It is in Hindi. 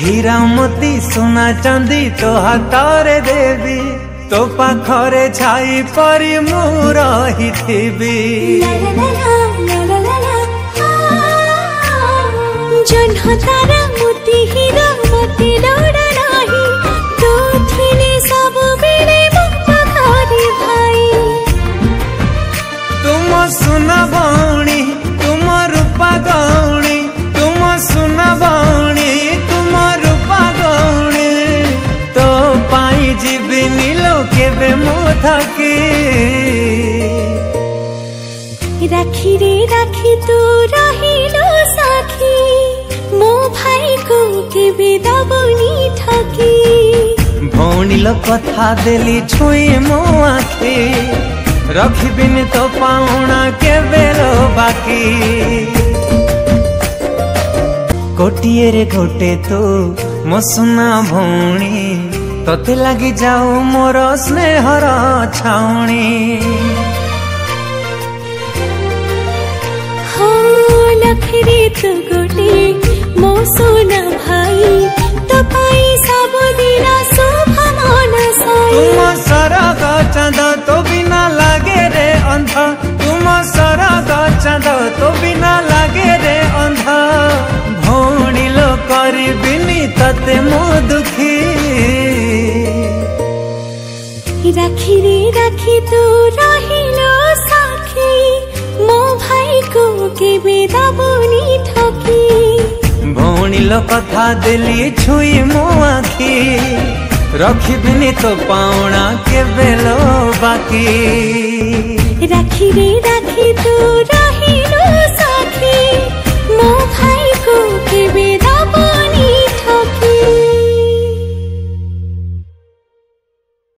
हीरा मोती सोना चांदी तो हाथरे देवी तो पाखरे छाई परी मु रहिथिबी जन्ह तारा मोती हीरा मोती लोड़ा नाही तो थिले सब बेले मुक्तारी भाई तुम सुना भौणी तुम रूपा गौणी तुम सुना भौणी तुम रूपा गौणी तो पाई जीवी नीलो केबे मो थकी राखी रे राखी तू रहिलो साखी मो भाई को केबे दबनी ठकी भौणी लो कथा देली छुई मो आखी रखिबिन तो पाउना केबे लो बाकी कोटिए रे गोटे तो मो सुना भौणी तोते लगी जाऊ मोर स्नेहर छाउणी लखरे तो गोटे मो सोना भाई तो पाई सब दिन शुभ मन साई तुम सरग चांद तो बिना लागे रे अंध तुम सरग चांद तो बिना लागे रे अंध भौणी लो करबिनी तते मो दुखी राखी रे राखी तू रहिलो साखी मो भाई को केबे दबनी ठकी भौणी लो कथा देली छुई मो आखी रखिबिनी तो पाउना केबे लो बाकी राखी रे राखी तू रहिलो